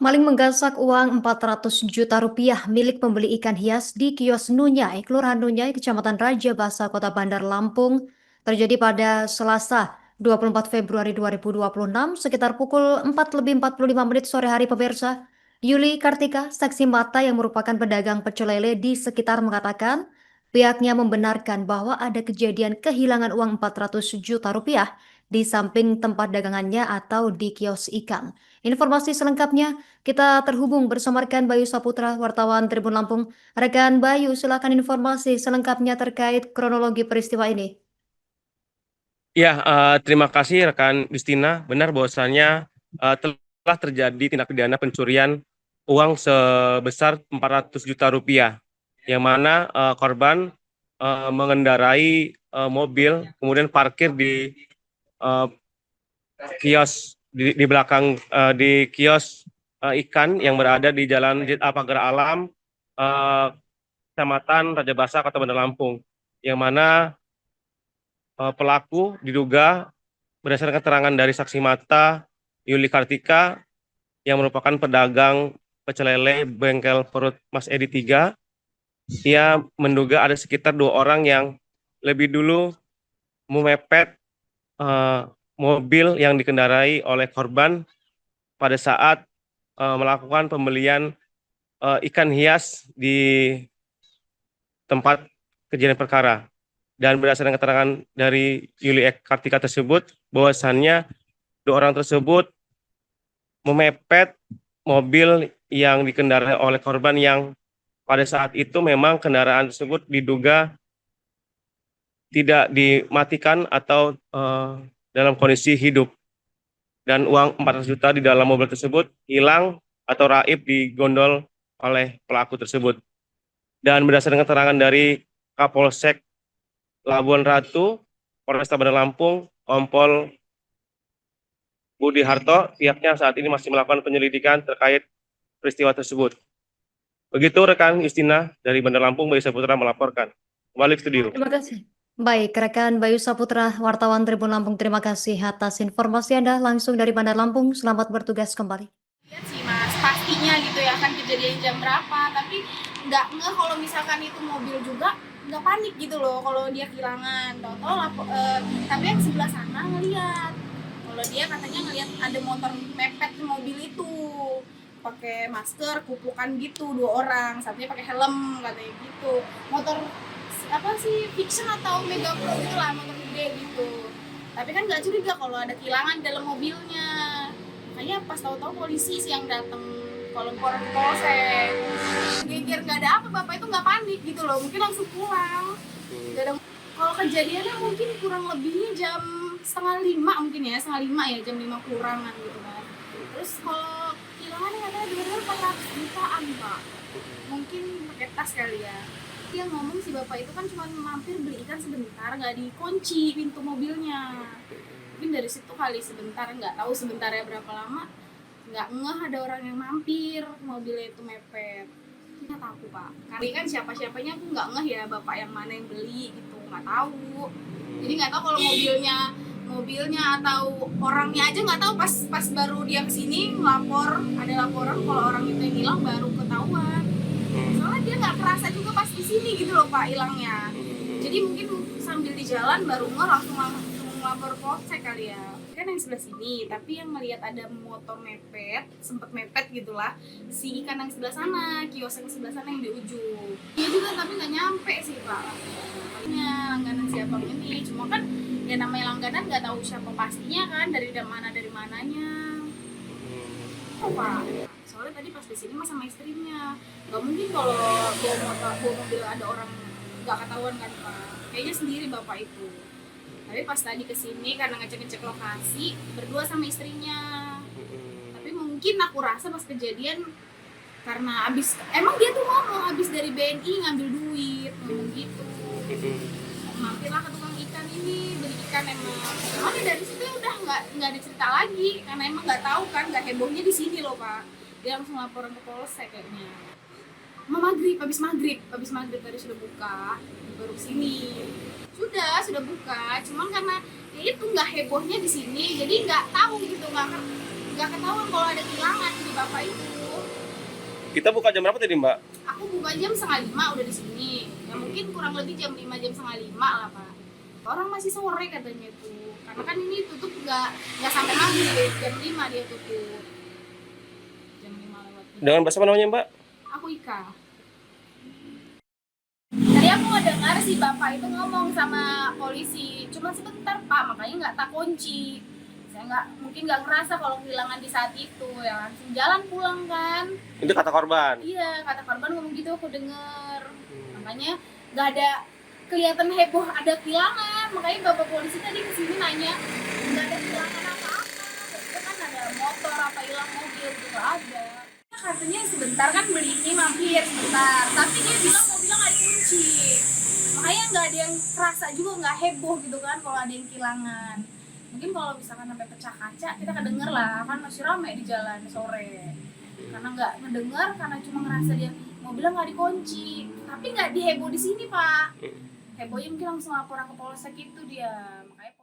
Maling menggasak uang Rp400 juta milik pembeli ikan hias di kios Nunyai, Kelurahan Nunyai, Kecamatan Raja Basa, Kota Bandar Lampung, terjadi pada Selasa 24 Februari 2026 sekitar pukul 4:45 sore hari pemirsa. Yuli Kartika, saksi mata yang merupakan pedagang pecel lele di sekitar mengatakan, pihaknya membenarkan bahwa ada kejadian kehilangan uang Rp400 juta di samping tempat dagangannya atau di kios ikan. Informasi selengkapnya kita terhubung bersama rekan Bayu Saputra, wartawan Tribun Lampung. Rekan Bayu, silakan informasi selengkapnya terkait kronologi peristiwa ini. Ya, terima kasih rekan Justina. Benar bahwasannya telah terjadi tindak pidana pencurian uang sebesar Rp400 juta, yang mana korban mengendarai mobil, kemudian parkir di eh, kios di belakang di kios ikan yang berada di Jalan Pagar Alam, eh, Kecamatan Raja Basa, Kota Bandar Lampung, yang mana pelaku diduga berdasarkan keterangan dari saksi mata Yuli Kartika yang merupakan pedagang pecel lele bengkel perut Mas Edi 3, ia menduga ada sekitar 2 orang yang lebih dulu memepet eh, mobil yang dikendarai oleh korban pada saat melakukan pembelian ikan hias di tempat kejadian perkara. Dan berdasarkan keterangan dari Yuli Kartika tersebut, bahwasannya 2 orang tersebut memepet mobil yang dikendarai oleh korban yang pada saat itu memang kendaraan tersebut diduga tidak dimatikan atau dalam kondisi hidup, dan uang 400 juta di dalam mobil tersebut hilang atau raib digondol oleh pelaku tersebut. Dan berdasarkan keterangan dari Kapolsek Labuan Ratu, Polresta Bandar Lampung, Kompol Budi Harto, pihaknya saat ini masih melakukan penyelidikan terkait peristiwa tersebut. Begitu rekan Justina dari Bandar Lampung, Bayu Saputra melaporkan. Kembali ke studio. Terima kasih. Baik, rekan Bayu Saputra, wartawan Tribun Lampung, terima kasih atas informasi Anda langsung dari Bandar Lampung. Selamat bertugas kembali. Lihat sih mas, pastinya gitu ya kan kejadian jam berapa, tapi nggak ngeh kalau misalkan itu mobil juga nggak panik gitu loh kalau dia kehilangan. Tapi yang sebelah sana ngeliat, kalau dia katanya ngeliat ada motor mepet ke mobil itu, pakai masker, kupukan gitu 2 orang, satunya pakai helm katanya gitu. Motor apa sih, Fiction atau Mega Pro gitu lah, motor gede gitu. Tapi kan nggak curiga kalau ada kehilangan dalam mobilnya. Makanya pas tahu-tahu polisi sih yang datang, kalau laporan ke polsek. Geger nggak ada apa, bapak itu nggak panik gitu loh, mungkin langsung pulang. Gak ada. Kalau kejadiannya mungkin kurang lebihnya jam setengah 5 mungkin ya, setengah 5 ya, jam 5 kurangan gitu kan. Terus kalau kehilangannya katanya benar-benar 400 jutaan pak, mungkin pakai tas kali ya. Yang ngomong si bapak itu kan cuma mampir beli ikan sebentar, nggak dikunci pintu mobilnya. Mungkin dari situ kali sebentar, nggak tahu sebentarnya berapa lama, nggak ngeh ada orang yang mampir, mobilnya itu mepet. Nggak tahu pak, kali kan siapa-siapanya aku nggak ngeh ya bapak yang mana yang beli gitu, nggak tahu. Jadi nggak tahu kalau mobilnya atau orangnya aja nggak tahu, pas baru dia kesini ngelapor, ada laporan kalau orang itu yang hilang baru ketahuan. Soalnya dia nggak kerasa juga pas di sini gitu loh pak hilangnya. Jadi mungkin sambil di jalan baru ngeh langsung lapor polsek kali ya. Kan yang sebelah sini, tapi yang melihat ada motor mepet, sempet mepet gitulah, si ikan yang sebelah sana, kios yang sebelah sana yang di ujung. Iya juga tapi nggak nyampe sih pak. Langganan siapa ini, cuma kan ya namanya langganan nggak tahu siapa pastinya kan, dari mananya. Oh pak, soalnya tadi pas di sini mas sama istrinya, nggak mungkin kalau bawa mobil ada orang nggak ketahuan kan pak. Kayaknya sendiri bapak itu. Tapi pas tadi kesini karena ngecek lokasi berdua sama istrinya. Tapi mungkin aku rasa pas kejadian karena emang dia tuh ngomong abis dari BNI ngambil duit, ngomong gitu. Mampirlah ke tukang ikan ini beli ikan emang. Soalnya dari situ udah nggak ada cerita lagi karena emang nggak tahu kan, nggak hebohnya di sini loh pak. Dia langsung laporan ke polsek kayaknya. Habis maghrib tadi sudah buka, baru kesini. Sudah buka, cuman karena ya itu nggak hebohnya di sini, jadi nggak tahu gitu, nggak nggak ketahuan kalau ada kehilangan di bapak itu. Kita buka jam berapa tadi, Mbak? Aku buka jam 4:30 udah di sini. Ya mungkin kurang lebih jam 5, jam 4:30 lah, Pak. Orang masih sore katanya tuh. Karena kan ini tutup nggak sampai maghrib, jam 5 dia tutup. Jam 5 lewat. Dengan bahasa apa namanya, Mbak? Aku Ika. Tadi aku ngedengar si bapak itu ngomong sama polisi, cuma sebentar Pak, makanya nggak tak kunci. Saya mungkin nggak ngerasa kalau kehilangan di saat itu, ya langsung jalan pulang kan. Itu kata korban. Iya, kata korban ngomong gitu aku denger. Makanya nggak ada kelihatan heboh ada kehilangan, makanya bapak polisi tadi kesini nanya nggak ada kehilangan apa-apa. Itu kan ada motor apa hilang mobil gitu nggak ada. Katanya sebentar kan beli ini mampir sebentar, tapi dia bilang mobilnya nggak dikunci. Makanya nggak ada yang kerasa juga, nggak heboh gitu kan kalau ada yang kehilangan. Mungkin kalau misalkan sampai pecah kaca kita kedenger lah, kan masih ramai di jalan sore. Karena nggak ngedengar, karena cuma ngerasa dia mobilnya nggak dikunci. Tapi nggak diheboh di sini Pak. Hebohnya mungkin langsung laporan ke polsek itu dia. Makanya